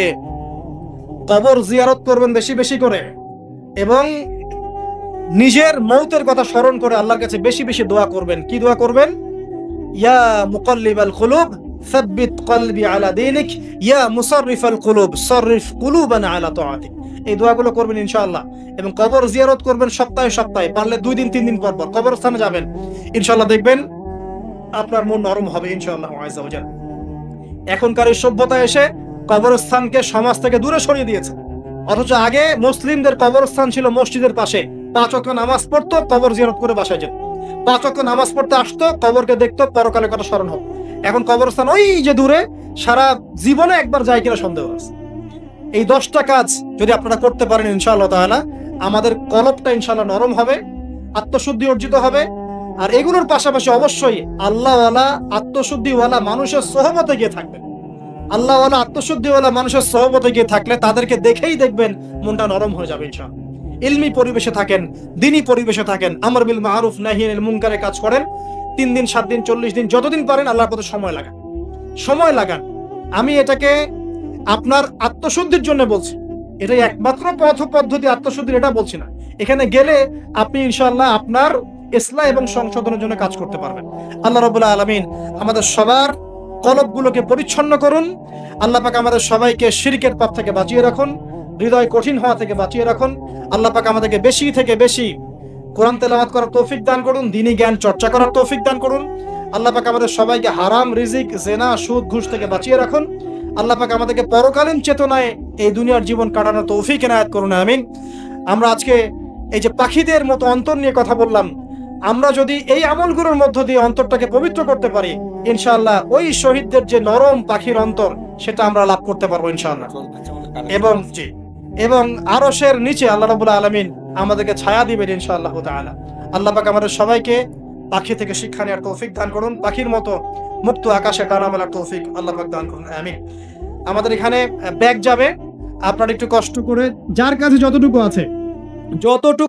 কবর জিয়ারত করবেন বেশি বেশি করে, এবং নিজের মৌতের কথা স্মরণ করে আল্লাহর কাছে বেশি বেশি দোয়া করবেন। কি দোয়া করবেন? ইয়া মুকাল্লিবাল কুলুব সাব্বিত কলবি আলা দীনিক ইয়া মুসাররিফাল কুলুব সাররিফ কুলুবানা আলা তাআতিক। এই দোয়াগুলো করবেন ইনশাআল্লাহ। এবং কবর জিয়ারত করবেন সপ্তাহে সপ্তাহে, পারলে 2 দিন 3 দিন পর পর কবরস্থানে যাবেন, ইনশাআল্লাহ দেখবেন আপনার মন নরম হবে ইনশাআল্লাহ আযজা ওয়া জাল্লা। এখনকার এই সভ্যতা এসে কবরস্থানকে সমাজ থেকে দূরে সরিয়ে দিয়েছে। অথচ আগে মুসলিমদের কবরস্থান ছিল মসজিদের পাশে, 5 ওয়াক্ত নামাজ পড়তো, কবর জিয়ারত করে বাসায় যেত, 5 ওয়াক্ত নামাজ পড়তে আসতো, কবরকে দেখতো, পরকালে কথা স্মরণ হতো। এখন কবরস্থান ওই যে দূরে, সারা জীবনে একবার যায় কিনা সন্দেহ আছে। এই 10টা কাজ যদি আপনারা করতে পারেন ইনশাআল্লাহ তাআলা, আমাদের কলবটা ইনশাআল্লাহ নরম হবে, আত্মশুদ্ধি অর্জিত হবে। আর এগুলোর পাশাপাশি অবশ্যই আল্লাহওয়ালা আত্মশুদ্ধিওয়ালা মানুষের সোহবতে গিয়ে থাকবেন। আল্লাহওয়ালা আত্মশুদ্ধিওয়ালা মানুষের সোহবতে গিয়ে থাকলে তাদেরকে দেখেই দেখবেন মনটা নরম হয়ে যাবে ইনশাআল্লাহ। ইলমি পরিবেশে থাকেন, দ্বীনি পরিবেশে থাকেন, আমর বিল মারুফ নাহি আনিল মুনকারের কাজ করেন। 3 দিন 7 দিন 40 দিন যতদিন পারেন আল্লাহর পথে সময় লাগান। আমি এটাকে আপনার আত্মশুদ্ধির জন্য বলছি, এটাই একমাত্র পথ পদ্ধতি আত্মশুদ্ধির, এটা বলছি না। এখানে গেলে আপনি ইনশাআল্লাহ আপনার ইসলাহ এবং সংশোধনের জন্য কাজ করতে পারবেন। আল্লাহ রাব্বুল আলামিন আমাদের সবার কলবগুলোকে পরিচ্ছন্ন করুন। আল্লাহ পাক আমাদের সবাইকে শিরকের পাপ থেকে বাঁচিয়ে রাখুন, হৃদয় কঠিন হওয়া থেকে বাঁচিয়ে রাখুন। আল্লাহ পাক আমাদেরকে বেশি থেকে বেশি কোরআন তেলাওয়াত করার তৌফিক দান করুন, দ্বীনি জ্ঞান চর্চা করার তৌফিক দান করুন। আল্লাহ পাক আমাদের সবাইকে হারাম রিজিক, জেনা, সুদ, ঘুষ থেকে বাঁচিয়ে রাখুন। আল্লাহ পাক আমাদেরকে পরকালীন চেতনায় এই দুনিয়ার জীবন কাটানোর তৌফিক এনায়েত করুন, আমিন। আমরা আজকে এই যে পাখিদের মতো অন্তর নিয়ে কথা বললাম, আমরা যদি এই আমলগুলোর মধ্য দিয়ে অন্তরটাকে পবিত্র করতে পারি, ইনশাআল্লাহ ওই শহীদদের যে নরম পাখির অন্তর, সেটা আমরা লাভ করতে পারবো ইনশাআল্লাহ। এবং আরশের নিচে আল্লাহ রাব্বুল আলামিন আমাদেরকে ছায়া দিবেন ইনশাআল্লাহ তাআলা। আল্লাহ পাক আমাদের সবাইকে পাখি থেকে শিক্ষা নেওয়ার তৌফিক দান করুন, পাখির মতো মুক্ত আকাশে ডানা মেলার তৌফিক আল্লাহ পাক দান করুন, আমিন। আমাদের এখানে ব্যাগ যাবে, আপনারা একটু কষ্ট করে যার কাছে যতটুকু আছে যতটুকু